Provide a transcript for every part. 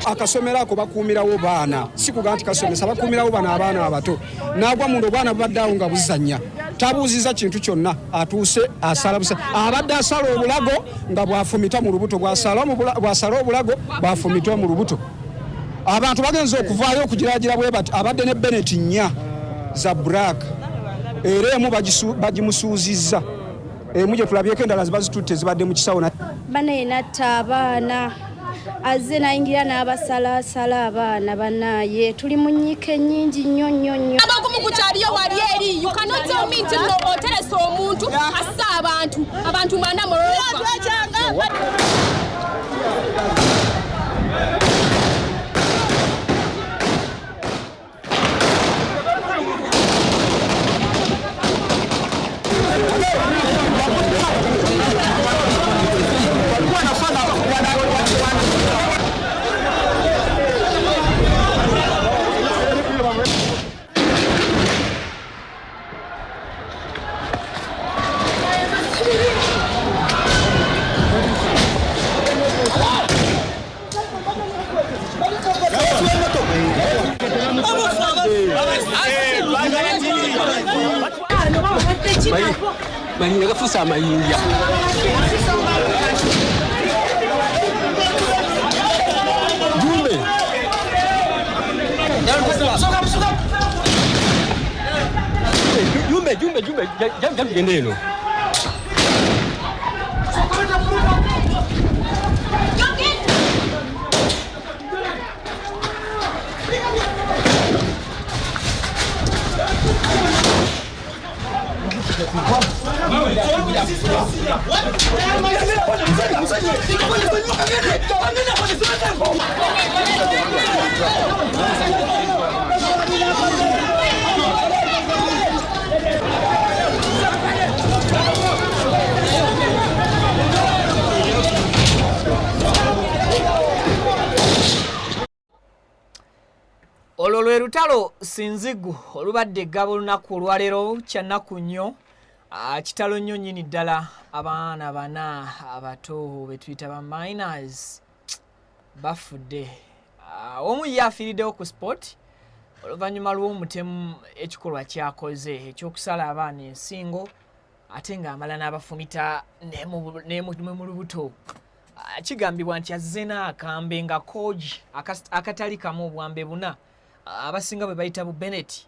Akasomero ako bakuumirawo baana sikuga nti kasomesa bakuumirawo bana abaana abato n'agwa mundu obwana bubaddeawo nga buzannya tabuuziza kintu kyonna atuuse asala busa abadde asala obulago nga bwafumita mu lubuto bwasala obulago bwafumitwa mu lubuto abantu bagenze okuvaayo okugiraagira bwe bati abadde ne Bennett nnya za black era emu bagimusuuzizza emu gye tulabyeko endala zibazitutte zibadde mu kisawo bane natta abaana azze nayingira n'abasalasala abaana banaye tuli mu nnyike nnyingi nnyo abagumu ku kyaliyo wali eri you cannot tell me nti no oteresa omuntu assa abantu mwanda mu Mahinga gafusa mahinga Jumbe jam gende eno Olwo lwe lutalo sinzigu olubadde eggaba olunaku olwaleero kyannaku nnyo kitalo nnyo nnyini ddala abaana bana abato be tuyita ba minors bafudde omu ye afiiriddewo ku sport oluvannyuma lw'omutemu ekikolwa kyakoze ekyokusala abaana ensingo ate ng'amala n'abafumita ne mu lubuto kigambibwa nti azze n'akambe nga koji akatali kamu obwambe buna abasinga bwe bayita bu Bennett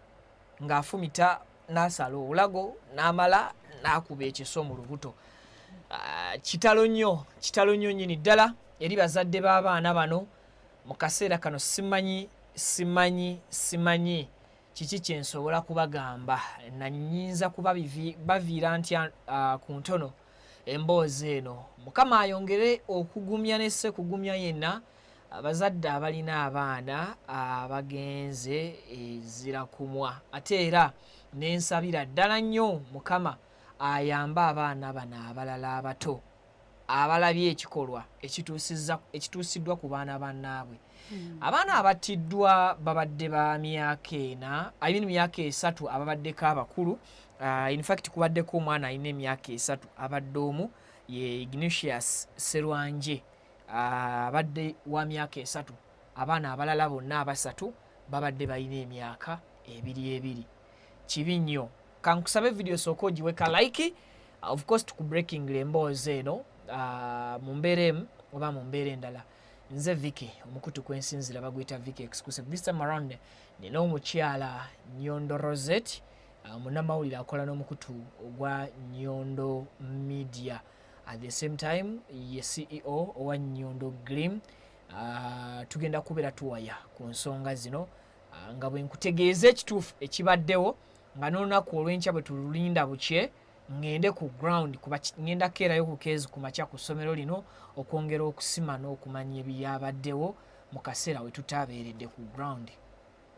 ng'afumita n'asala obulago n'amala n'akuba ekiso mu lubuto kitalo nnyo nnyini ddala eri bazadde b'abaana bano mu kaseera kano simanyi kiki kye nsobola kubagamba nanyinza kuba baviira ntya ku ntono emboozi eno mukama ayongere okugumya nesse kugumya yenna abazadde abalina abaana abagenze ezira kumwa ate era nensabira ddala nnyo mukama ayambe abaana bano abalala abato abalabye ekikolwa ekituusiddwa ku baana bannaabwe abaana abattiddwa babadde ba myaka esatu ababaddeko abakulu in fact kubaddeko omwana alina emyaka esatu abadde omu ye Ignatius Serwanje abadde wa myaka esatu abaana abalala bonna abasatu babadde balina emyaka ebiri kibi nnyo kankusabe video sooka ogiweka like of course tukubreaking emboozi eno mu mbeera emu oba mu mbeera endala nze Vicky omukutu kwensinzira baguyita Vicky exclusive this time around nina omukyala Nyondo Rosette munnamawulire akola n'omukutu ogwa Nyondo Media at the same time ye CEO owa Nyondo Grim tugenda kubeera tuwaya ku nsonga zino nga bwe nkutegeeza ekituufu ekibaddewo nga n'olunaku olw'enkya bwe tululinda bukye ngende ku ground kuba ngenda keerayo ku keezi ku makya ku ssomero lino okwongera okusima n'okumanya ebyabaddewo mu kaseera we tutaabeeredde ku ground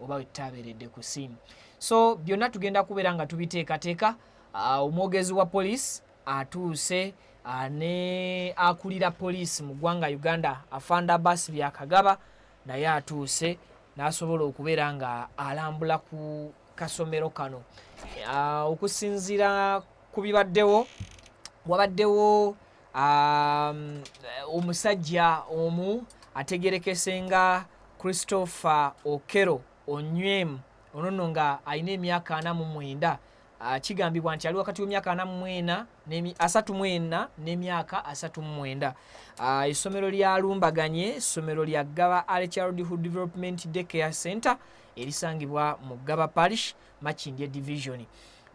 oba we tutaabeeredde ku simu so byonna tugenda kubeera nga tubiteekateeka omwogezi wa poliisi atuuse ne akulira poliisi mu ggwanga Uganda Afanda Abbas Byakagaba naye atuuse n'asobola okubeera nga alambula ku kasomero kano. Okusinziira ku bibaddewo, wabaddewo omusajja omu ategerekese nga Christopher Okero Onywem, ono nno nga alina emyaka 49. Kigambibwa nti ali wakati w'emyaka 34 n'emyaka 39. Essomero lya Lumbaganye, essomero lya Gaba Early Childhood Development Daycare Center erisangibwa mu Gaba Parish, Makindye Division.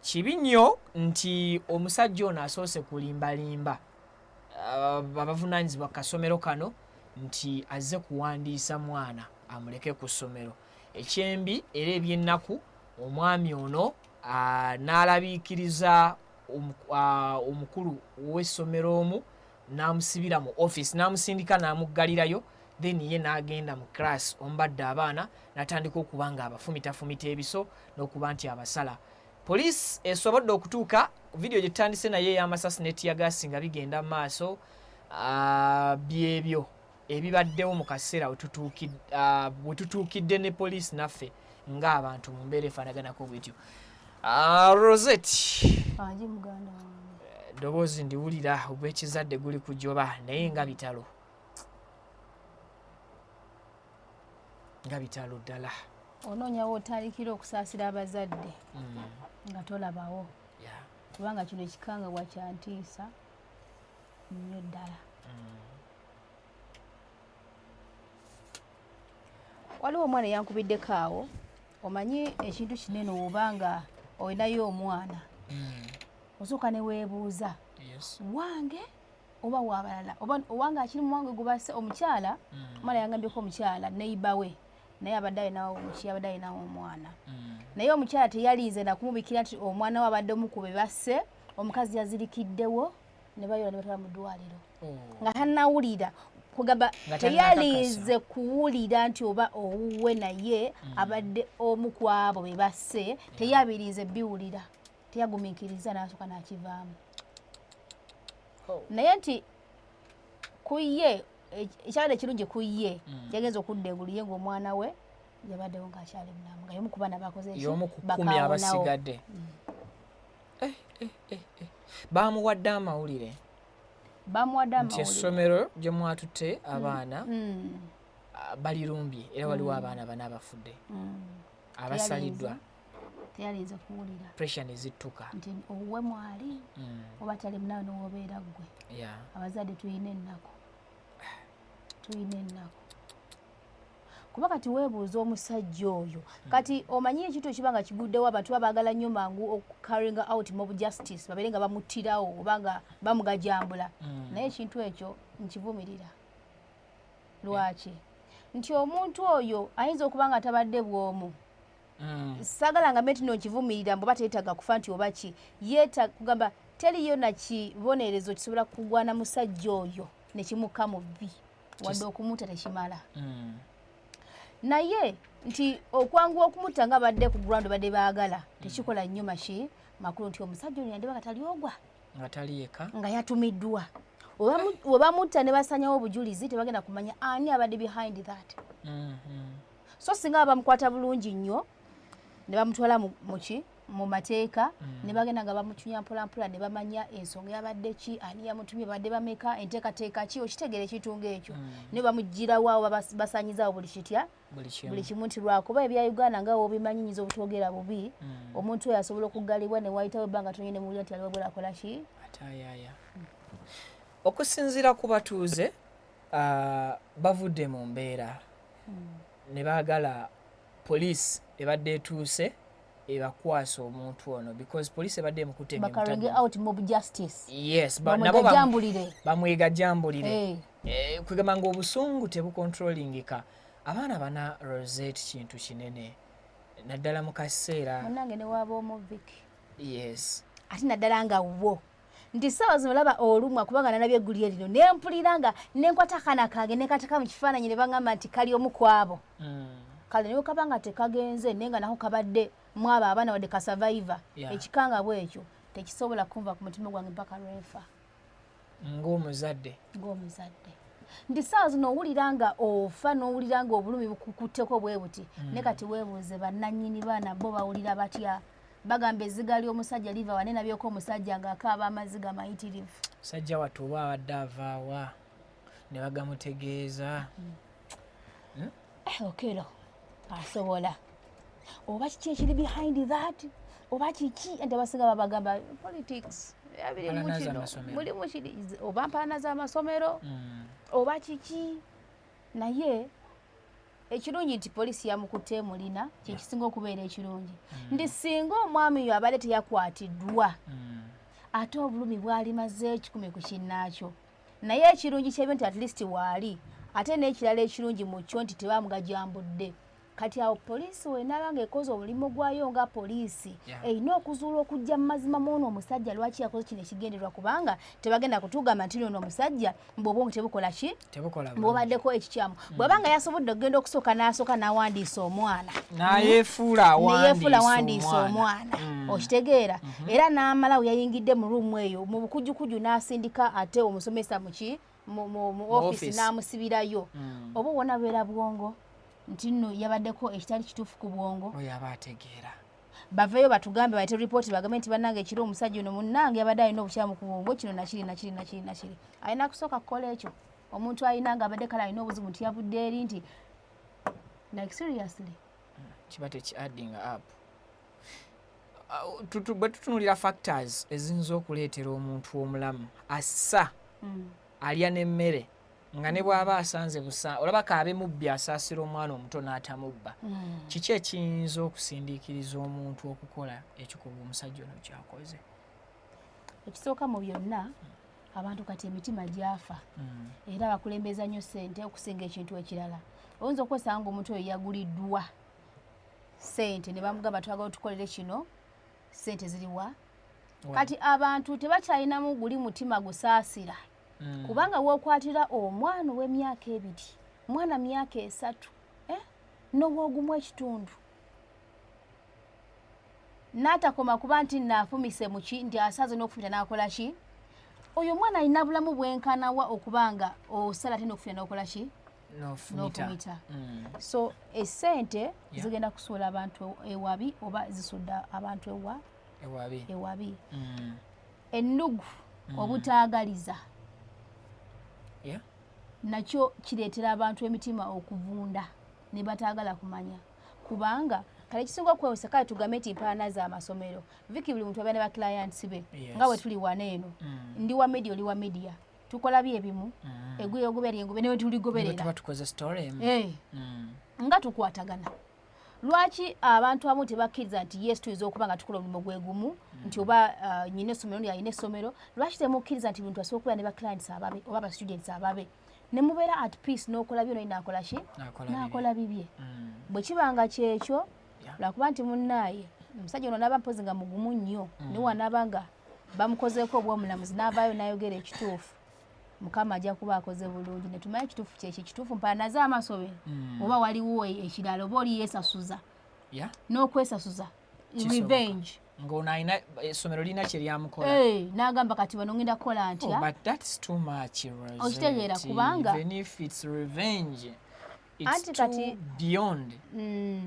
Kibi nnyo nti omusajja ono asoose kulimbalimba abavunaanyizibwa kasomero kano nti azze kuwandiisa mwana amuleke ku ssomero. Ekyembi era eby'ennaku, omwami ono n'alabiikiriza omukulu w'essomero omu n'amusibira mu office, n'amusindika n'amuggalirayo, then ye n'agenda mu class ombadde abaana n'atandika okuba nga abafumitafumita ebiso n'okuba nti abasala. Poliisi esobodde okutuuka, video gye tutandise naye ey'amasasi ne tiyagasi nga bigenda mu maaso, byebyo ebibaddewo mu kaseera we tutuukidde ne poliisi naffe ng'abantu mu mbeera efaanaganako bwetyo. Rosette, ddoboozi ndiwulira ogw'ekizadde guli kujoba naye nga bitalo ddala. Onoonyawo otandikira okusaasira abazadde nga tolabawo, kubanga kino ekikangabwa kya ntiisa nnyo ddala. Waliwo omwana eyankubiddeko awo, omanyi ekintu kinene obanga olinayo omwana osooka ne weebuuza wange oba wabalala owange akiri mu wange gubase omukyala. Omwana yangambyeko omukyala neiba we naye abadde alinawo abadde alinawo omwana, naye omukyala teyalinze nakumubikira nti omwana we abadde omukube basse, omukazi yazirikiddewo ne bayola ne batwala mu ddwaliro nga tannawulira. Kugamba teyalinze kuwulira nti oba owuwe naye abadde omu ku abo be basse, teyabirize biwulira, teyagumiikiriza n'asooka n'akivaamu. Naye nti ku ye ekyabadde ekirungi ku ye yagenza okudda egulu ye ng'omwana we yabaddewo ng'akyali mulamu, nga y'omu ku baana bakoze y'omu ku 10 abasigadde. Bamuwadde amawulire nti essomero gye mwatutte abaana balirumbye era waliwo abaana bana abafudde abasaliddwa. Teyalinze kuwulira, pressure ne zittuka nti owuwe mwali oba tali munawe n'owobeera ggwe. Abazadde tulina ennaku, kuba kati weebuuza omusajja oyo kati omanyi ekintu ekiba nga kiguddewo, abantu babaagala nnyo mangu okucarrying out mob justice, babeere nga bamuttirawo oba nga bamugajambula. Naye ekintu ekyo nkivumirira. Lwaki? Nti omuntu oyo ayinza okuba nga tabadde bw'omu. Saagala nga meti nonkivumirira mboba teetaaga kufa nti oba ki, kugamba teriyo na kibonerezo kisobola kugwana musajja oyo ne kimukka mu bbi, wadde okumuta tekimala. Naye nti okwanguwa okumutta nga badde ku ground badde baagala tekikola nnyo makulu nti omusajja ono yandibanga taliogwa nga tali yeka nga yatumiddwa. Oba mutta ne basanyawo obujulizi tebagenda kumanya ani abadde behind that. So singa bamukwata bulungi nnyo ne bamutwala mu mateeka ne bagenda nga bamutunya mpolampola ne bamanya ensonga yabadde ki, ani yamutumye, badde bameka, enteekateeka ki, okitegere ekitunga ekyo. Ne bamugirawo awo basanyizawo buli kitya buli kimu nti lwakuba ebya Uganda nga wobimanyi nyiza obutwogera bubi, omuntu oyo asobola okuggalibwa ne wayitawo ebbanga tonye ne muwulira nti aliwo bwera akola ki. Okusinziira ku batuuze bavudde mu mbeera ne baagala poliisi ebadde etuuse ebakwasa omuntu ono because poliisi ebadde emukutte bakarege out mob justice. Yes, nabo bamwegajambulire. Kugamba nga obusungu tebukontrolingika. Abaana bana Rosette kintu kinene naddala mu kaseera munange ne waaba omuvik. Yes, ate naddala nga wo nti ssaawa zino laba olumwa kubanga nalabye eggulire lino nempulira nga nenkwata akaana kange nekateka mu kifaananyi ne baŋŋamba nti kali omu ku abo. Kale niwe kaba nga tekagenze naye nga nako kabadde mwabo abaana wadde kasurvivor. Ekikanga bwekyo tekisobola kunva ku mutima gwange mpaka lwefa ng'omuzadde. ndi saa zino owulira nga ofa n'owulira nga obulumi bukukutteko bwe buti ne kati weebuuze bannannyini baana bo bawulira batya bagamba ezziga ly'omusajja liva wane nabyeko omusajja ng'akaaba amaziga mayitirivu sajja wattu oba abadde avaawa ne bagamutegeeza okero asobola oba kiki ekiri behind that oba kiki ente basinga babagamba politics mulimu kiri oba mpaana z'amasomero oba kiki naye ekirungi nti poliisi yamukutte emulina kyekisinga okubeera ekirungi ndi singa omwami yo abadde teyakwatiddwa ate obulumi bwali maze 10 ku kinnaakyo naye ekirungi kyebyo nti at least waali ate n'ekirala ekirungi mu kyo nti tebamugajambudde kati awo poliisi wenaabanga ekoze omulimu gwayo nga poliisi erina okuzuula okujja mu mazima mw'ono omusajja lwaki yakoze kino ekigendererwa kubanga tebagenda kutugamba nti ono omusajja mbw'obwongo tebukola ki bw'obaddeko ekikyamu bw'abanga yasobodde okugenda okusooka n'asooka n'awandiisa omwana neyeefuula awandiisa omwana okitegeera era n'amala we yayingidde mu ruumu eyo mu bukujjukuju n'asindika ate omusomesa mu offisi n'amusibirayo oba wona beera bwongo nti nno yabaddeko ekitali kituufu ku bwongo oyo aba ategeera baveeyo batugambe bayite ripooti bagambe nti bannange ekiro omusajja ono munnange yabadde alina obukyamu ku bwongo kino nakiri alina kusooka kukola ekyo omuntu alina nga abadde kale alina obuzibu nti yavudde eri nti like seriously kiba teki-adding up bwe tutunulira factors eziyinza okuleetera omuntu omulamu assa alya n'emmere nga ne bw'aba asanze busa olaba kaabe mubbi asaasira omwana omuto n'atamubba kiki ekiyinza okusindiikiriza omuntu okukola ekikugu omusajja ono kyakoze ekisooka mu byonna abantu kati emitima gyafa era bakulembeza nnyo ssente okusinga ekintu ekirala oyinza okwesanga omuntu oyo yaguliddwa ssente ne bamugamba twagala otukolere kino ssente ziriwa kati abantu tebakyalinamu guli mutima gusaasira kubanga wookwatira omwana ow'emyaka 2 mwana myaka 3 n'obwogumu ekitundu n'atakoma kuba nti naafumise muki nti asaze n'okufumita n'akola ki oyo omwana alina bulamu bwenkanawa okubanga osala ate n'okufumita n'okola ki n'ofumita so essente zigenda kusuula abantu ewabi oba zisudda abantu ewabi ennugu obutaagaliza nakyo kireetera abantu emitima okuvunda ne bataagala kumanya kubanga kale kisinga okwewusa kale tugambe nti mpaana z'amasomero Vicky buli muntu abeera ne ba clients be nga bwe tuli wano eno ndi wa media oli wa media tukola byebimu egwe ogubera engube newe tuligoberera nga tukwatagana lwaki abantu abamu tebakkiriza nti yes tuyinza okuba nga tukola omulimu gwe gumu nti oba nyina essomero ndi alina essomero lwaki temukkiriza nti bintu asobola okubeera ne ba clients ababe oba ba students ababe ne mubeera at peace n'okola byo naye n'akola ki n'akola bibye bwe kibanga kyekyo lwakuba nti munnaaye omusajja ono naaba mpozi nga mugumu nnyo niwe wanaaba nga bamukozeeko obw'omulamuzi n'avaayo n'ayogera ekituufu mukama ajja kuba akoze bulungi ne tumanye ekituufu kyekyo ekituufu mpaana z'amasomero oba waliwo ekirala oba oli yeesasuza n'okwesasuza revenge ng'ono alina essomero lina kye lyamukola n'agamba kati bano ngenda kukola ntya okitegeera kubanga anti kati beyond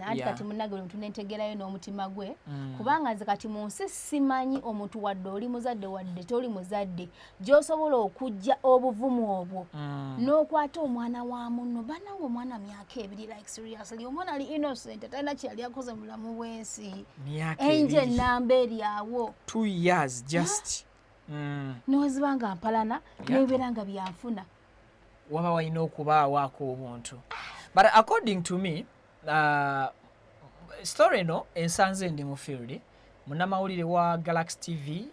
anti kati munnage buli muntu nentegerayo n'omutima gwe kubanga nze kati mu nsi simanyi omuntu wadde oli muzadde wadde toli muzadde gy'osobola okujja obuvumu obwo n'okwata omwana wa munno bannange omwana myaka 2 like seriously omwana ali innocent atalina kyeyali akoze mu bulamu bw'ensi enje ennamba eri awo 2 years just n'oziba nga mpalana n'ebibeera nga byanfuna waba walina okubaawaako obuntu but according to me story eno ensanze ndi mu field munnamawulire wa Galaxy TV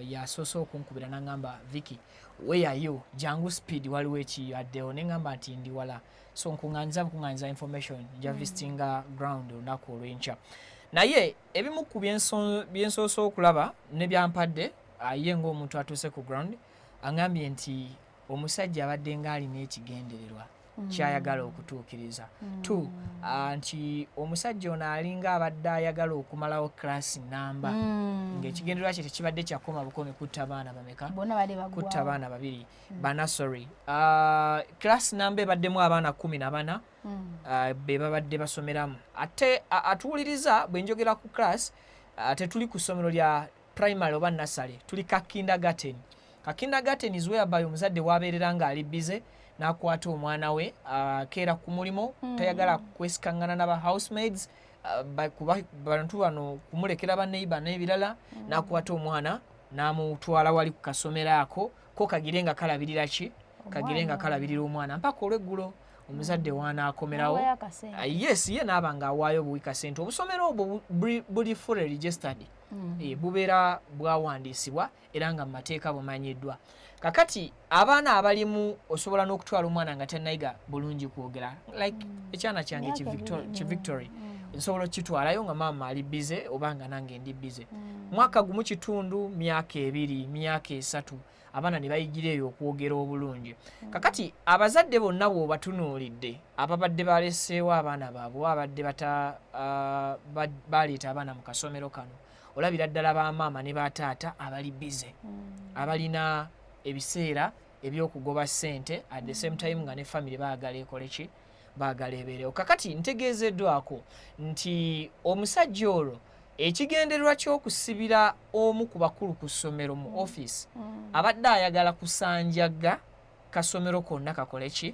yasoose okunkubira n'angamba Vicky where are you jangu speed waliwo ekiyaddewo neŋŋamba nti ndi wala so nkuŋŋanyiza information nja visitinga ground olunaku olw'enkya naye ebimu ku byensoose okulaba ne byampadde ye ng'omuntu atuuse ku ground aŋŋambye nti omusajja abadde ng'alina ekigendererwa kyayagala okutuukiriza. 2 nti omusajja ono alinga abadde ayagala okumalawo class namba ng'ekigendererwa kye tekibadde kyakoma bukomi kutta abaana bameka kutta abaana 2 banasori. Class namba ebaddemu abaana 14 be babadde basomeramu. Ate atuwuliriza bwe njogera ku class tetuli ku ssomero lya primary oba nursery, tuli ka kindergarten. Ka kindergarten is whereby omuzadde wabeerera nga ali bize n'akwata omwana we akeera ku mulimu tayagala kwesikangana n'aba housemaids bantu bano kumulekera baneiba n'ebirala n'akwata omwana n'amutwala wali ku kasomero ako ko kagire nga kalabirira ki kagire nga kalabirira omwana mpaka olweggulo omuzadde wanaakomerawo. Yes, ye n'aba nga awaayo obuwika sente. Obusomero obwo buli fully registered, bubeera bwawandiisibwa era nga mu mateeka bumanyiddwa. Kakati abaana abalimu osobola n'okutwala omwana nga tannayiga bulungi kwogera, like ekyana kyange ki Victory nsobola okitwalayo nga maama ali bize oba nga nange ndi bize. Mwaka gumu kitundu, myaka 2, myaka 3 abaana ne bayigira eyo okwogera obulungi. Kakati abazadde bonna bw'obatunuulidde ababadde baleseewo abaana baabwe abadde baleeta abaana mu kasomero kano, olabira ddala bamaama ne bataata abali bize abalina ebiseera ebyokugoba ssente at the same time nga ne family baagala ekole ki baagala ebeerewo. Kakati ntegeezeddwako nti omusajja olwo ekigendererwa ky'okusibira omu ku bakulu ku ssomero mu office abadde ayagala kusanjaga kasomero konna kakole ki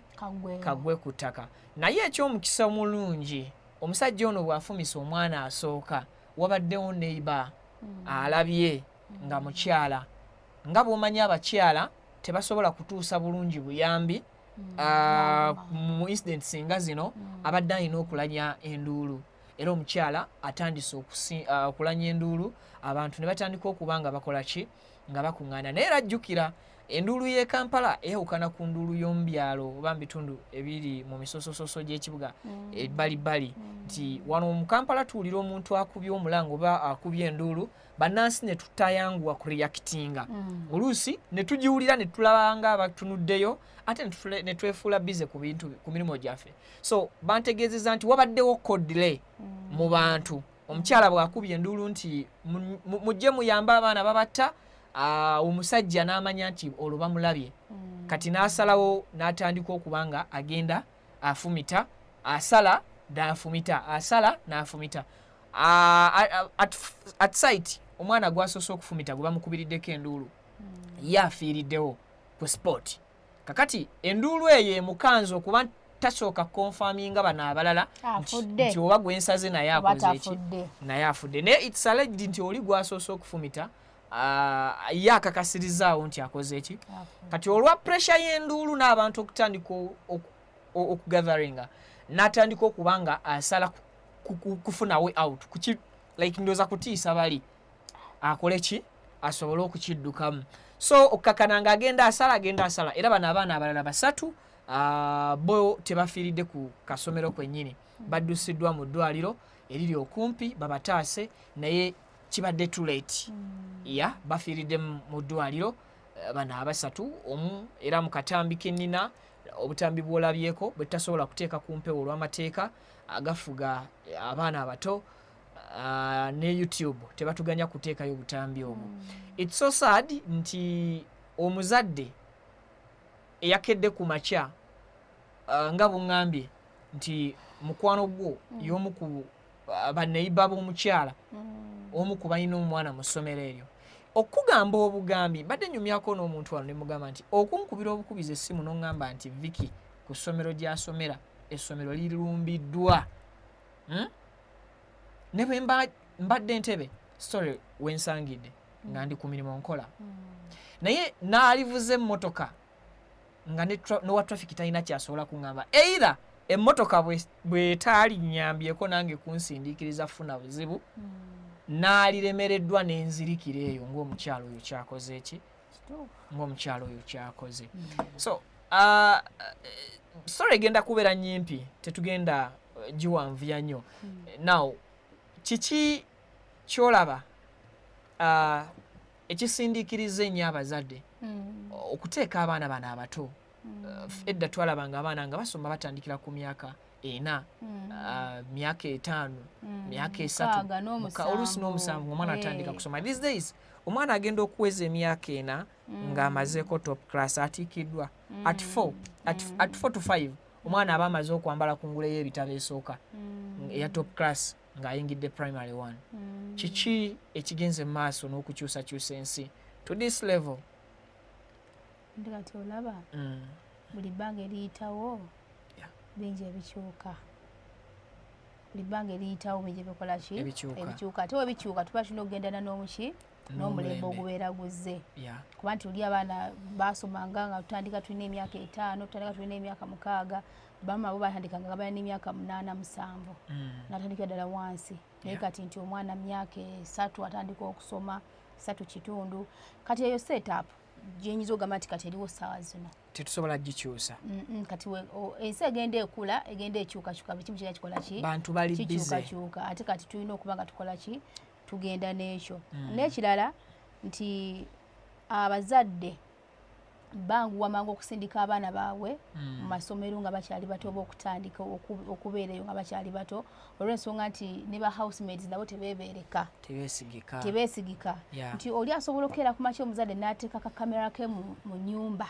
kagwe ku ttaka. Naye eky'omukisa omulungi omusajja ono bw'afumisa omwana asooka wabaddewo neiba alabye nga mukyala. Nga bw'omanyi abakyala tebasobola kutuusa bulungi buyambi mu incident singa zino abadde alina okulanya enduulu. Era omukyala atandise okulanya enduulu, abantu ne batandika okuba nga bakola ki nga bakuŋŋaana. Naye era ajjukira enduulu y'e Kampala eyawukana ku nduulu y'omu byalo oba mu bitundu ebiri mu misosososo gy'ekibuga ebbalibbali. Nti wano mu Kampala tuwulira omuntu akubye omulango oba akubye enduulu, bannansi ne tutayanguwa kureactinga. Oluusi ne tugiwulira ne tulaba nga abatunuddeyo ate ne twefuula bize ku mirimu gyaffe. So bantegeezezza nti wabaddewo code mu bantu. Omukyala bw'akubye enduulu nti mujje muyambe abaana babatta, omusajja n'amanya nti olwo bamulabye. Kati n'asalawo n'atandika okuba nga agenda afumita, asala n'afumita, asala n'afumita. At site omwana gwasoose okufumita gwe bamukubiriddeko enduulu ye afiiriddewo ku sport. Kakati enduulu eyo emukanza okuba tasooka konfaminga bano abalala nti oba gwensaze naye akoze eki naye afudde. Naye it's alleged nti oli gwasoose okufumita ye akakasirizaawo nti akoze eki. Kati olwa pressure y'enduulu n'abantu okutandika okugatheringa n'atandika okuba nga asala kufuna way out like ndoza kutiisa bali akole ki asobole okukiddukamu. So okukakana nga agenda asala era bano abaana abalala 3 bo tebafiiridde ku kasomero kwennyini, baddusiddwa mu ddwaliro eriri okumpi babataase naye kibadde too late. Bafiiridde mu ddwaliro bano 3, omu era mu katambi kennina obutambi bw'olabyeko bwe tasobola kuteeka ku mpewo olw'amateeka agafuga abaana abato ne YouTube tebatuganya kuteekayo obutambi obwo. It's so sad nti omuzadde eyakedde ku makya nga buŋŋambye nti mukwano gwo y'omu ku baneiba b'omukyala omu ku balina omwana mu ssomero eryo. Okugamba obugambi badde nyumyako n'omuntu wano ne mugamba nti okunkubira obukubiza essimu n'oŋŋamba nti Vicky ku ssomero gy'asomera essomero lirumbiddwa. Ne bwe mbadde Entebbe story wensangidde nga ndi ku mirimu nkola naye n'alivuze emmotoka nga n'owa traffic talina kyasobola kuŋŋamba either emmotoka bwe taalinyambyeko nange kunsindiikiriza funa buzibu n'aliremereddwa n'enzirikira eyo ng'omukyalo oyo kyakoze eki ng'omukyalo oyo kyakoze. So story egenda kubeera nyimpi tetugenda giwanvuya nnyo. Now kiki kyolaba ekisindiikiriza ennyo abazadde okuteeka abaana bano abato edda twalabanga abaana nga basoma batandikira ku myaka 4 myaka 5 myaka 3 oluusi n'omusanvu omwana atandika kusoma. These days omwana agenda okuweza emyaka 4 ng'amazeeko top class atiikiddwa at 4 to 5 omwana aba amaze okwambala ku ngule y'ebitabo esooka eya top class ng'ayingidde primary 1. Kiki ekigenze mu maaso n'okukyusakyusa ensi to this level? Ndikati olaba buli bbanga eriyitawo bingi ebikyuka, buli bbanga eriyitawo bingi ebikola ki ebikyuka. Ate webikyuka tuba tulina okugendana n'omulembe ogubeera guzze, kuba nti oli abaana basomanga nga tutandika tulina emyaka 5 tutandika tulina emyaka 6 bamma bo batandika nga balina emyaka 8 7 natandikira ddala wansi, naye kati nti omwana myaka 3 atandika okusoma 3 kitundu. Kati eyo setup gyenyinza ogamba nti kati eriwo ssaawa zino tetusobola gikyusa. Kati ensi egenda ekula egenda ekyukakyuka buli kimu kirina kikola ki bantu bali kikyukakyuka, ate kati tulina okuba nga tukola ki tugenda n'ekyo. N'ekirala nti abazadde banguwa mangu okusindika abaana baabwe mu masomero nga bakyali bato oba okutandika okubeerayo nga bakyali bato olw'ensonga nti ne ba housemaids nabo tebeebereka tebeesigika nti oli asobola okukeera ku makya omuzadde n'ateeka kakamera ke mu nnyumba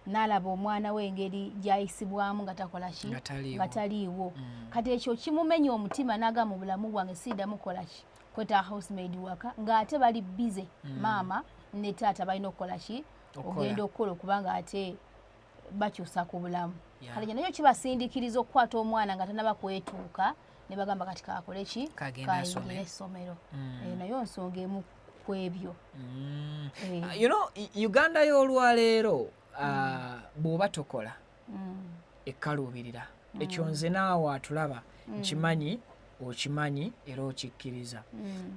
n'alaba omwana we engeri gy'ayisibwamu nga takola ki nga taliiwo. Kati ekyo kimumenya omutima n'agamba mu bulamu bwange siddamu kukola ki kweta housemaid waka ng'ate bali bize maama ne taata balina okukola ki ogenda okukola okubanga ate bakyusa ku bulamu. Kale nayo kibasindiikiriza okukwata omwana nga tanaba kwetuuka ne bagamba kati kakole ki kayingire essomero. Nayo nsonga emu ku ebyo. You know, Uganda y'olwaleero bw'oba tokola ekkaluubirira ekyo nze naawe atulaba nkimanyi okimanyi era okikkiriza.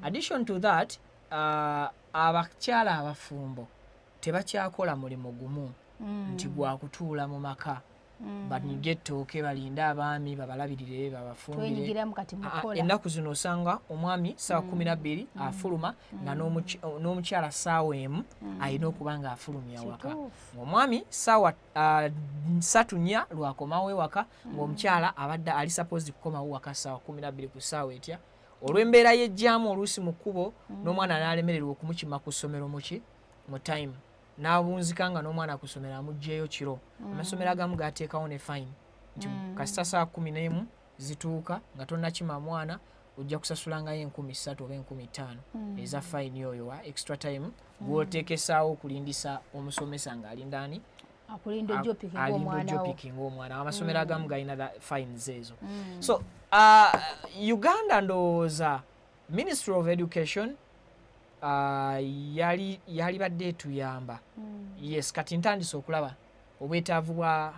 Addition to that abakyala abafumbo tebakyakola mulimu gumu nti gwakutuula mu maka banyige ettooke balinde abaami babalabirire babafumbire. Ennaku zino osanga omwami ssaawa 12 afuluma nga n'omukyala ssaawa emu alina okuba nga afulumya waka. Omwami ssaawa 3 lwakomawo ewaka ng'omukyala abadde ali suppose kukomawo waka ssaawa 12 ku ssaawa etya. Olw'embeera y'ejjaamu oluusi mu kkubo n'omwana n'alemererwa okumukima ku ssomero mu time n'abunzika nga n'omwana ku ssomero amuggyeyo kiro. Amasomero agamu gaateekawo ne fine nti kasita ssaawa 11 zituuka nga tonnakima mwana ojja kusasulangayo 3,000 oba 5,000 eza fine oyo wa extra time gw'oteekesaawo okulindisa omusomesa ng'alinda ani akulinda ojjopiki ng'omwana. Amasomero agamu galina fines ezo. So Uganda ndowooza Ministry of Education yali badde etuyamba. Yes, kati ntandise okulaba obwetaavu bwa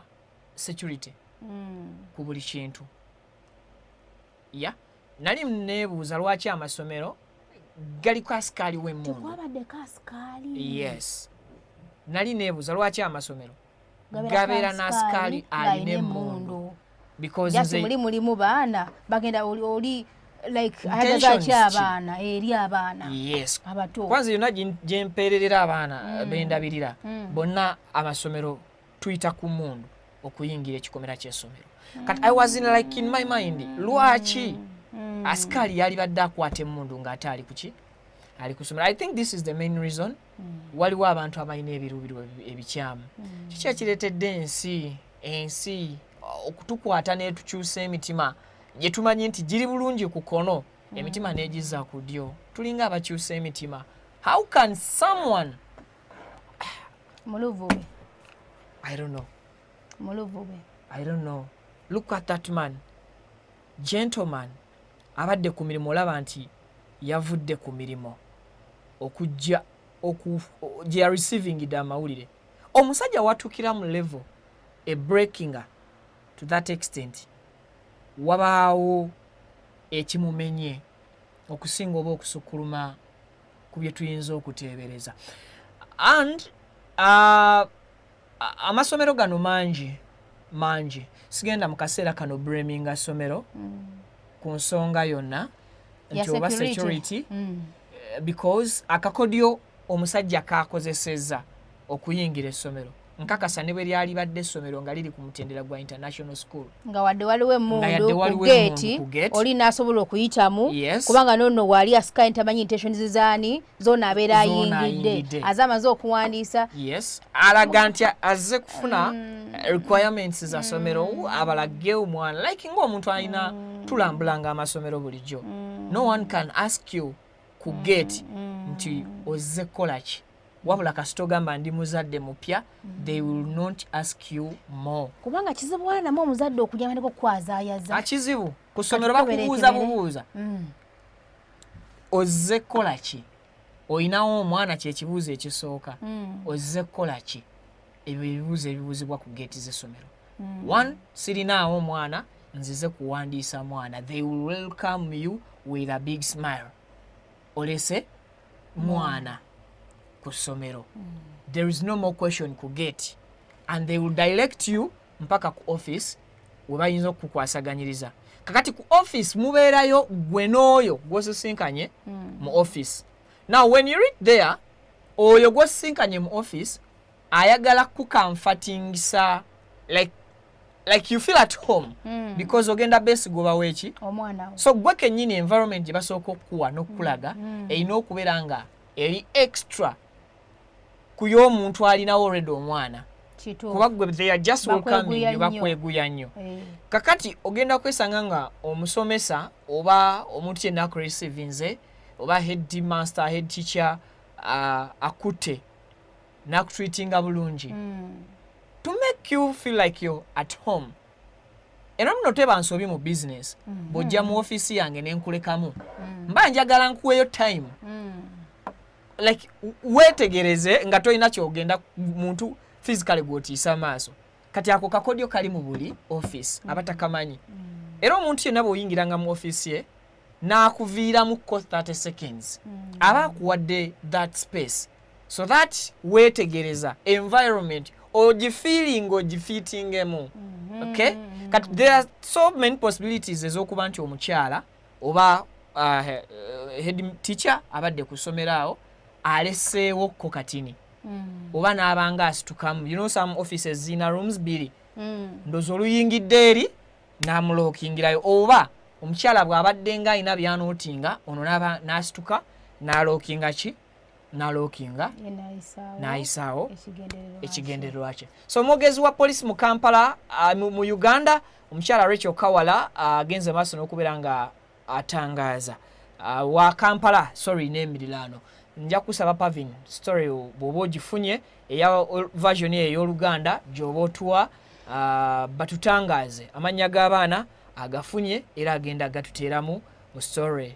security ku buli kintu. Nali neebuuza lwaki amasomero galiko asikaali w'emmundu. Tekwabaddeko asikaali. Yes. Nali neebuuza lwaki amasomero gabeera n'asikaali alina emmundu. Because nze mulimu baana bagenda oli like ayagaza abaana eri abaana. Yes. Abato. Kwanza yonna gyempererera abaana bendabirira bonna amasomero tuyita ku mmundu okuyingira ekikomera ky'essomero. Kati I was in my mind lwaki asikaali yali badde akwata emmundu ng'ate ali kuki ali kusomera. I think this is the main reason waliwo abantu abalina ebiruubirirwa ebikyamu. Kiki ekireetedde ensi okutukwata n'etukyusa emitima gye tumanyi nti giri bulungi ku kono emitima n'egizza ku ddyo. Tulinga abakyusa emitima. How can someone Muluvube. I don't know. Muluvube. I don't know. Look at that man. Gentleman. Abadde ku mirimu olaba nti yavudde ku mirimu okujja gye receiving dda amawulire. Omusajja watukira mu level a breaking to that extent wabaawo ekimumenye okusinga oba okusukkuluma ku bye tuyinza okuteebereza. And amasomero gano mangi sigenda mu kaseera kano braminga ssomero ku nsonga yonna nti oba security because akakodyo omusajja kakozesezza okuyingira essomero nkakasa ne bwe lyali badde essomero nga liri ku mutendera gwa international school nga wadde waliwo emmundu ku gate oli n'asobola okuyitamu kubanga nono waali asikaye ntamanyi intentions zaani zoona abeera ayingidde aze amaze okuwandiisa alaga nti azze kufuna requirements za somero abalage omwana like ng'omuntu alina tulambulanga amasomero bulijjo no one can ask you ku gate nti ozze kukola ki wabula kasito gamba ndi muzadde mupya they will not ask you more kubanga kizibu wana mo muzadde okujyamaneko kwazaayaza akizibu ku somero bakubuuza bubuuza ozze kukola ki oyinawo omwana kyekibuuzo ekisooka ozze kukola ki ebyo ebibuuzo ebibuuzibwa ku gate z'essomero one sirinaawo omwana nzize kuwandiisa mwana they will welcome you with a big smile olese mwana ku somero there is no more question ku gate and they will direct you mpaka ku office we bayinza okukwasaganyiriza kakati ku office mubeerayo gwe n'oyo gw'osisinkanye mu office now when you reach there oyo gw'osisinkanye mu office ayagala kukamfatingisa like you feel at home because ogenda base goba wechi omwana so gwe kennyini environment gye basooka okukuwa n'okulaga erina okubeera nga eri extra ku y'omuntu alinawo already omwana kuba gwe they are just welcoming you bakweguya nnyo kakati ogenda kwesanga nga omusomesa oba omuntu yenna akuresivinze oba head master head teacher akutte nakutreatinga bulungi to make you feel like you're at home era muno teba nsobi mu business bojja mu office yange nenkulekamu mba njagala nkuweyo time like wetegereze nga toyina kyogenda muntu physically gwotiisa maaso kati ako kakodyo kali mu buli office abatakamanyi era omuntu yenna bw'oyingiranga mu office ye n'akuviiramu ko 30 seconds aba akuwadde that space so that wetegereza environment ogifeeling ogifittingemu okay kati there are so many possibilities ez'okuba nti omukyala oba head teacher abadde ku ssomero awo aleseewo ko katini oba n'abanga asitukamu you know some offices zina rooms biri ndozo oluyingidde eri n'amulookingirayo oba omukyala bw'abadde nga alina byanootinga ono n'asituka n'alookinga ki n'alookinga n'ayisaawo ekigendererwa kye so omwogezi wa poliisi mu Kampala mu Uganda omukyala Rachel Kawala agenze maaso n'okubeera nga atangaaza wa Kampala sorry n'emiriraano nja kusaba Pavin story bw'oba ogifunye eya version ey'Oluganda gy'oba otuwa batutangaaze amannya g'abaana agafunye era agenda gatuteeramu mu story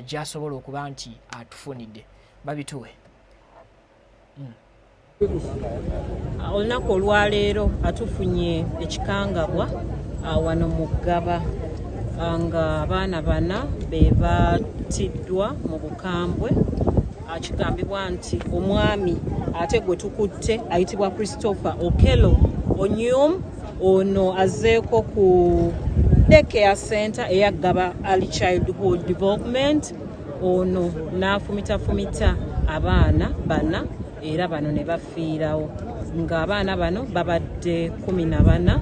gy'asobola okuba nti atufunidde babituwe olunaku olwaleero atufunye ekikangabwa wano mu Ggaba nga abaana bana be batiddwa mu bukambwe kigambibwa nti omwami ate gwe tukutte ayitibwa Christopher Okello Onyum ono azzeeko ku daycare center eya Ggaba Early Childhood Development ono n'afumitafumita abaana bana era bano ne bafiirawo ng'abaana bano babadde 14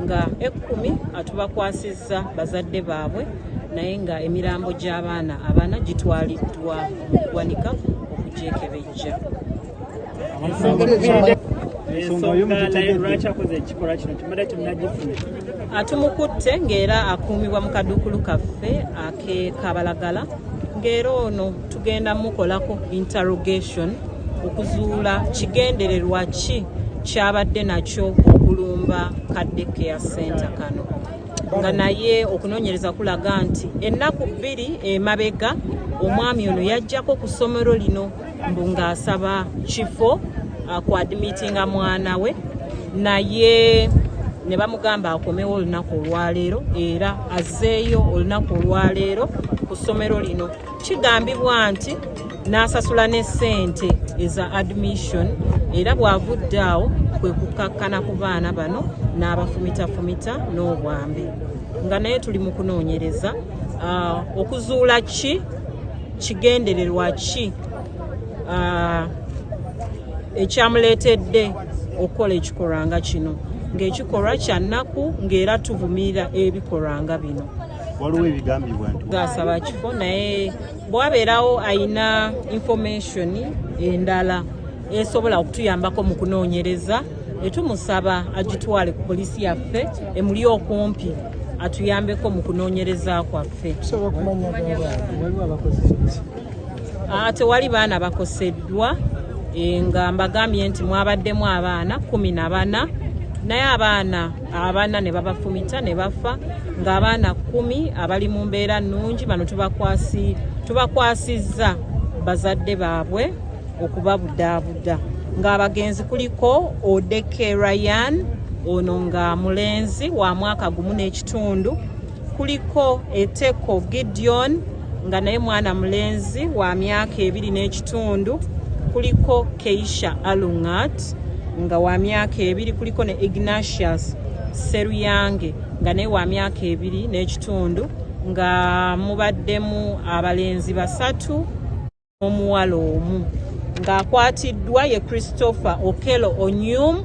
nga 10 atubakwasizza bazadde baabwe naye nga emirambo gy'abaana abana gitwaliddwa mu ggwanika okugyekebejja atumukutte ng'era akuumibwa mu kaduukulu kaffe ake Kabalagala ng'era ono tugenda mukolako interrogation okuzuula kigendererwa ki kyabadde nakyo okulumba kadde care center kano nga naye okunoonyereza kulaga nti ennaku 2 emabega omwami ono yajjako ku ssomero lino mbu ng'asaba kifo ku admitinga mwana we naye ne bamugamba akomewo olunaku olwaleero era azzeeyo olunaku olwaleero ku ssomero lino kigambibwa nti n'asasula ne ssente eza admission era bw'avudde awo kwe kukakkana ku baana bano n'abafumitafumita n'obwambe nga naye tuli mu kunoonyereza okuzuula ki kigendererwa ki ekyamuleetedde okukola ekikolwa nga kino ng'ekikolwa kya nnaku ng'era tuvumirira ebikolwa nga bino. Waliwo ebigambibwa nti gasaba kifo naye bwabeerawo ayina information endala esobola okutuyambako mu kunoonyereza etumusaba agitwale ku polisi yaffe emuli okumpi atuyambeko mu kunoonyereza kwaffe. Tewali baana bakoseddwa nga mbagambye nti mwabaddemu abaana 14 naye abaana 4 ne babafumita ne bafa ng'abaana 10 abali mu mbeera nnungi bano tubakwasizza bazadde baabwe okubabudaabuda ng'abagenzi kuliko Odeke Ryan ono nga mulenzi wa mwaka gumu n'ekitundu, kuliko Eteko Gideon nga naye mwana mulenzi wa myaka 2 n'ekitundu, kuliko Keisha Alungat nga wa myaka 2, kuliko ne Ignatius Seruyange nga naye wa myaka 2 n'ekitundu nga mubaddemu abalenzi 3 n'omuwala 1 ng'akwatiddwa ye Christopher Okelo Onyum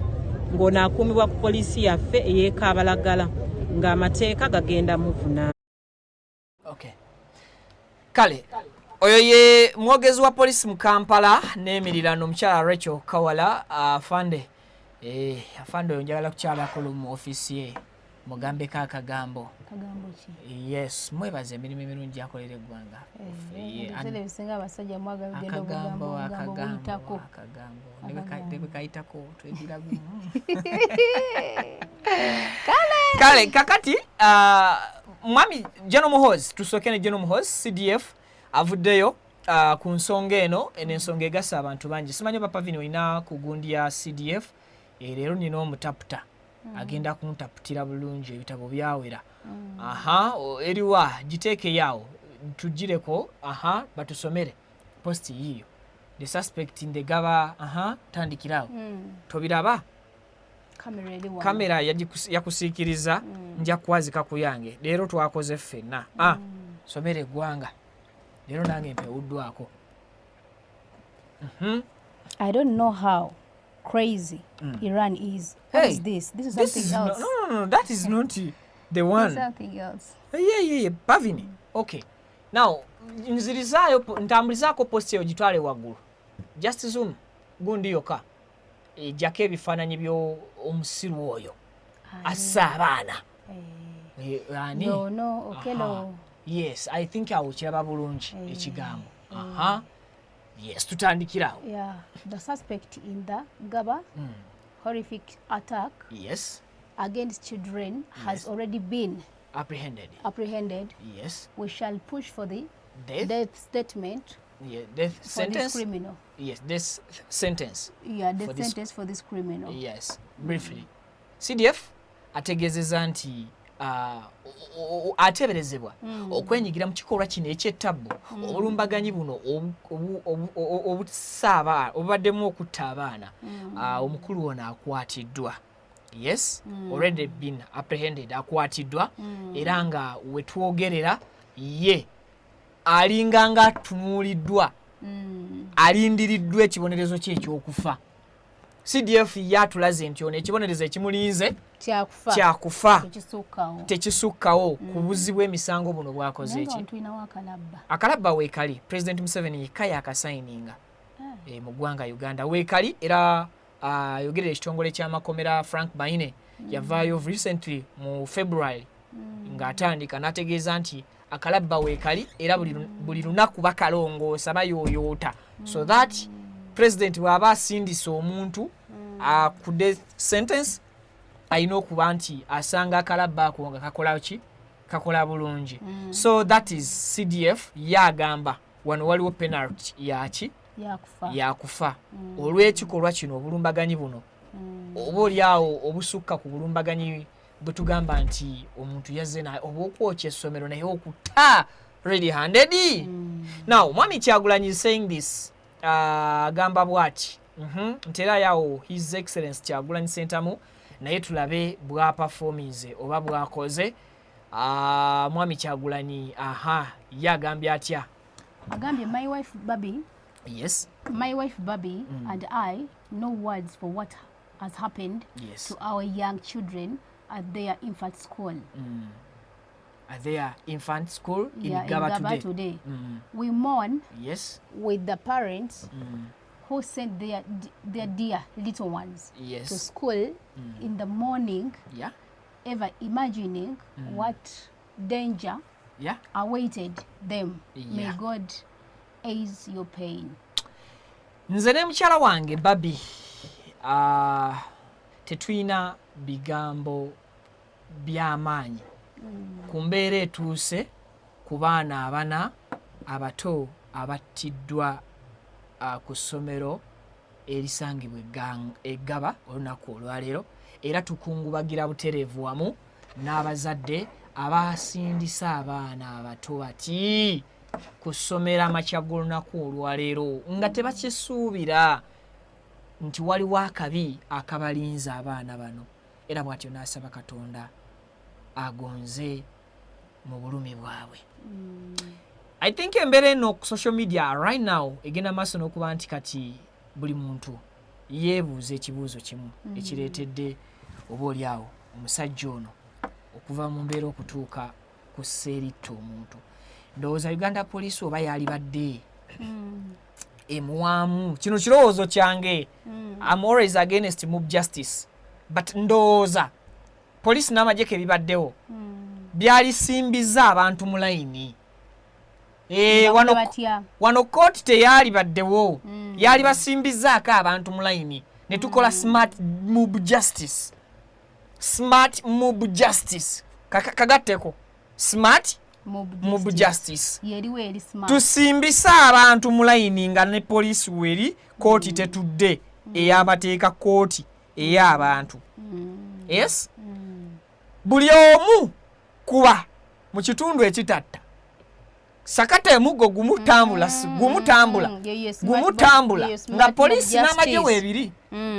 ng'ono akuumibwa ku polisi yaffe ey'Ekabalagala ng'amateeka gagenda muvuna. Okay. Kale oyo ye mwogezi wa polisi mu Kampala n'emirirano omukyala Rachel Kawala afande oyo njagala kukyalako mu ofisi ye mugambeko akagambo. Kagambo ki? Yes, mwebaze emirimu emirungi akolera eggwanga. Ebisinga abasajja mwagala ugenda akagambo ne kayitako twegira gumu. Kale kakati mwami General Muhoozi tusooke ne General Muhoozi CDF avuddeyo ku nsonga eno ensonga egasa abantu bangi. Simanyi Pavini olina ku gundi ya CDF leero nina omutaputa agenda kuntaputira bulungi ebitabo byawera. Eriwa giteeke yaawo tugireko batusomere posti yiyo the suspect in the gaba tandikirawo tobiraba kamera yakusiikiriza nja kwazika ku yange leero twakoze ffenna somere eggwanga leero nange mpewuddwako. I don't know how crazy Iran is. What is this? This is something else. No, that is not the one. Something else. Yeah, Pavini. Okay. Now, ntambulizaako posti eyo gitwale waggulu. Just zoom. Gundi yoka. Ejjako ebifaananyi by'omusiru oyo. Assa abaana. No, Okelo. Yes, I think awo kiraba bulungi ekigambo. Yes, tutandikirawo. Yeah, the suspect in the Gaba horrific attack against children has already been apprehended. Yes. We shall push for the death statement. Yeah, death for sentence. This criminal. Yes, death sentence. Yeah, death sentence for this criminal. Yes, briefly. CDF ategezeza nti ateberezebwa okwenyigira mu kikolwa kino eky'ettabbu obulumbaganyi buno obubaddemu okutta abaana. Omukulu ono akwatiddwa. Yes, already been apprehended, akwatiddwa era nga wetwogerera ye alinganga atunuuliddwa alindiriddwa ekibonerezo kye ekyokufa. CDF yatulaze nti ono ekibonerezo ekimulinze kyakufa tekisukkawo ku buzzi bw'emisango buno bwakoze eki. Akalabba weekali President Museveni yekka yakasayininga mu ggwanga Uganda weekali era yogerera ekitongole ky'amakomera Frank Baine yavaayo recently mu February ng'atandika n'ategeeza nti akalabba weekali era buli lunaku bakalongoosa bayooyoota so that President bw'aba asindisa omuntu ku death sentence alina okuba nti asanga akalabba ako nga kakola bulungi. So that is CDF yagamba wano waliwo penalty yakufa olw'ekikolwa kino obulumbaganyi buno oba oliawo obusukka ku bulumbaganyi bwe tugamba nti omuntu yazze oba okwokya essomero naye okutta ready handed. Now Mwami Kyagulanyi is saying this agamba bwati ntera yawo His Excellency Kyagulanyi Ssentamu naye tulabe bwa performance oba bwakoze. Mwami Kyagulanyi yagambye atya? Agambye my wife Babi Yes. My wife Babi and I no words for what has happened Yes. to our young children at their infant school. At their infant school in Yeah, Gaba in Gaba today. We mourn Yes. with the parents who sent their dear little ones Yes. to school in the morning, Yeah. ever imagining what danger Yeah. awaited them. May Yeah. God ease your pain. Nze ne mukyala wange Babi tetulina bigambo by'amaanyi ku mbeera etuuse ku baana abana abato abattiddwa ku ssomero erisangibwa eggaba olunaku olwaleero, era tukungubagira butereevu wamu n'abazadde abasindisa abaana abato bati ku ssomero amakya g'olunaku olwaleero nga tebakisuubira nti waliwo akabi akabalinza abaana bano, era bw'atyo n'asaba Katonda agonze mu bulumi bwabwe. I think embeera eno ku social media right now egenda maaso n'okuba nti kati buli muntu yeebuuza ekibuuzo kimu ekireetedde oba oliawo omusajja ono okuva mu mbeera okutuuka ku sseeritta omuntu. Ndowooza Uganda Police oba yali badde emuwaamu. Kino kirowoozo kyange. I'm always against mob justice, but ndowooza police n'amagye bibaddewo byalisimbiza abantu mu layini. Wano court teyaali baddewo, yali basimbizaako abantu mu layini ne tukola smart mob justice. Smart mob justice. Kagatteko smart mob justice. Tusimbisa abantu mu layini nga ne police weri kooti tetudde ey'amateeka kooti ey'abantu. Yes? Buli omu kuba mu kitundu ekitatta sakata emuggo gumutambula nga polisi n'amagye weebiri.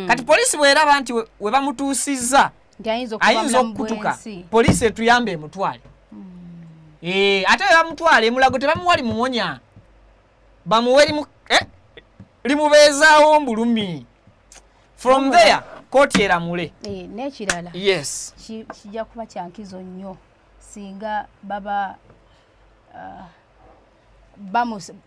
Kati polisi bw'eraba nti we bamutuusizza ayinza okukutuka, polisi etuyambe emutwale. Ate bamutwale emulago tebamuwali muwonya, bamuwe limubeezaawo mbulumi. From there kooti eramule. N'ekirala yes kijja kuba kyankizo nnyo singa baba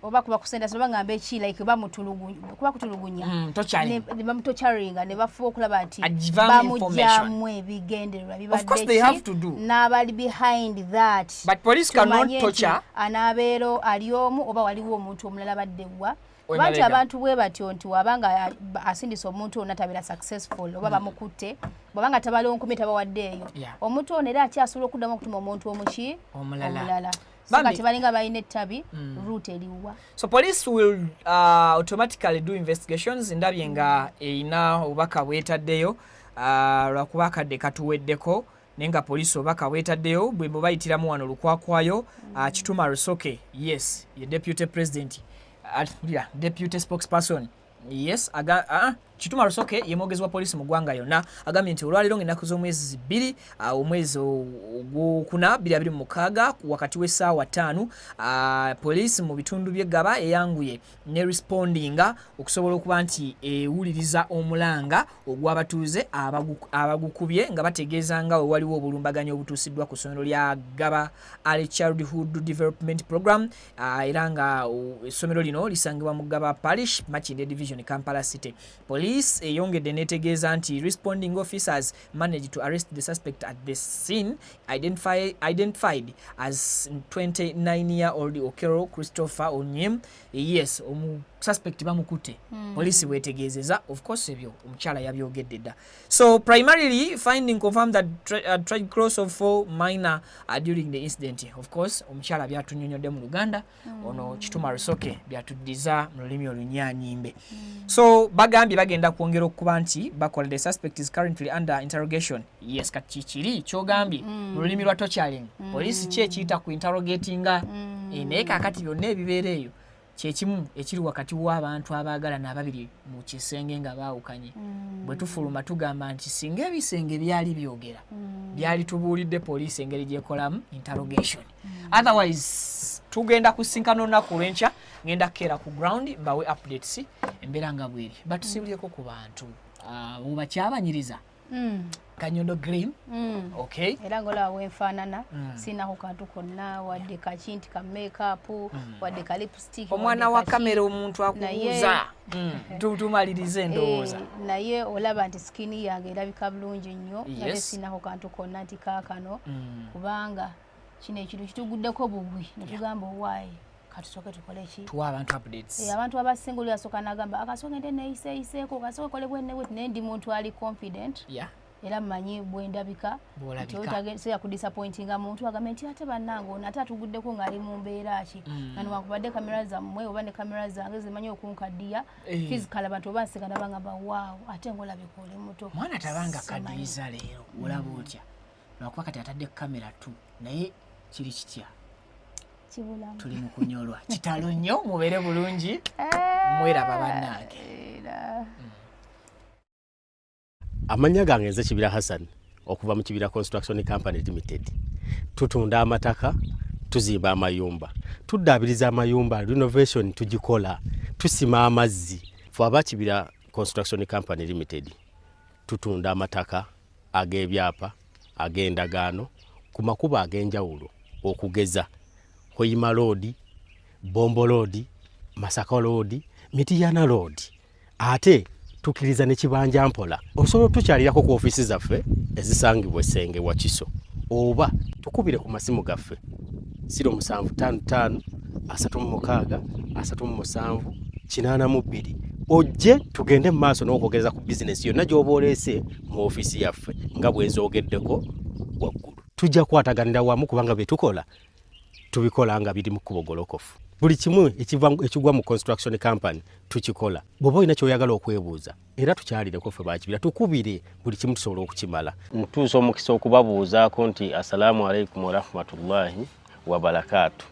oba kuba kusenda soba ngamba like bamutulugunya ne bamutocharinga ne bafuba okulaba nti bamujjamu ebigendererwa bibadde n'abali behind that. But police cannot torture. Anabeero ali omu oba waliwo omuntu omulala baddewa Bantu abantu bwe batyo nti wabanga asindisa omuntu onatabira successful oba bamukutte bwabanga tabalo nkumi tabawaddeeyo omuntu ono era akyasobola okuddamu okutuma omuntu omuki omulala kati balinga balina ettabi route eriwa. So police will automatically do investigations. Ndabye nga erina obubaka bwetaddeyo lwakuba akadde katuweddeko nenga police obubaka bwetaddeyo bwe bayitiramu wano lukwakwayo Kituma Rusoke, yes, ye deputy president, deputy spokesperson, yes, Kituma Rusoke ye mwogezi wa police mu ggwanga yonna agambye nti olwaliro ng'ennaku z'omwezi 2 omwezi ogwokuna 2026 wakati w'essaawa 5 police mu bitundu by'eggaba eyanguye ne respondinga okusobola okuba nti ewuliriza omulanga ogw'abatuuze abagukubye nga bategeeza nga we waliwo obulumbaganyi obutuusiddwa ku ssomero lya Gaba Early Childhood Development Program era nga essomero lino lisangibwa mu Gaba Parish, Makindye Division, Kampala City. Police eyongedde netegeeza nti responding officers managed to arrest the suspect at the scene, identified as 29-year-old Okero Christopher Onyem. Yes, suspect bamukute. Police wetegeezeza, of course ebyo omukyala yabyogedde dda. So primarily finding confirmed that tragic cross of 4 minor during the incident. Of course omukyala byatunyonyodde mu Luganda, ono Kituma Rusoke byatuddiza mu lulimi olunyanyimbe. So bagambye bagenda kwongera okuba nti bakola the suspect is currently under interrogation. Yes, kati kiri kyogambye mu lulimi lwa torturing. Police kyekiyita ku interrogatinga naye kakati byonna ebibeera eyo kyekimu ekiri wakati w'abantu abaagalana ababiri mu kisenge nga baawukanye. Bwe tufuluma tugamba nti singa ebisenge byali byogera byali tubuulidde poliisi engeri gyekolamu interrogation. Otherwise tugenda kusinkana olunaku lw'enkya ngenda kukeera ku ground mbawe updates embeera nga bweri batusibulyeko ku bantu Oba kyabanyiriza. Kanyondo Green. Okay. Era ngola wenfanana sina ku kantu konna wadde kakinti ka makeup wadde ka lipstick. Omwana wa kamera omuntu akubuuza. Tumalirize ndowooza. Naye olaba nti skin yange erabika bulungi nnyo. Naye sina ku kantu konna nti kaakano kubanga kino ekintu kituguddeko bugwi ne tugamba owaaye katusoke tukole ki tuwa abantu updates abantu abasingulu yasoka nagamba akasoke nde neyiseyiseeko kasoke kole bwenne bwe nendi muntu ali confident era mmanyi bwendabika kyotagese yakudisappointinga muntu agambe nti ate bannange ono ate atuguddeko ng'ali mu mbeera ki nga newankubadde kamera zammwe oba ne kamera zange zimanyi okunkaddiya physical abantu oba nseka nabangamba waawo ate ng'olabika oli muto mwana tabanga kaddiyiza leero olaba otya lwakuba kati atadde kamera tu naye kiri kitya kibulamu tuli mu kunyolwa kitalo nnyo mubeere bulungi mweraba bannange amanya gange nze Kibira Hassan okuva mu Kibira Construction Company Limited tutunda amataka tuzimba amayumba tuddaabiriza amayumba renovation tugikola tusima amazzi fo aba Kibira Construction Company Limited tutunda amataka ag'ebyapa ag'endagaano ku makuba ag'enjawulo okugeza Hoima Road, Bombo Road, Masaka Road, Mitiyana Road. Ate tukiriza ne kibanja mpola. Osobola tukyalirako ku ofisi zaffe ezisangibwa Senge wa Kiso. Oba tukubire ku masimu gaffe 0755 36 37 82. Ojje tugende mu maaso n'okwogereza ku business yonna gy'oba oleese mu ofisi yaffe nga bw'enzoogeddeko waggulu. Tujja kwataganira wamu kubanga bye tukola tubikola nga biri mu kubogolokofu. Buli kimu ekigwa mu construction company tukikola. Bw'oba olina ky'oyagala okwebuuza era tukyalireko ffe ba Kibira tukubire buli kimu tusobola okukimala. Ntuusa omukisa okubabuuzaako nti assalamu alaikum wa rahmatullahi wa barakatuh.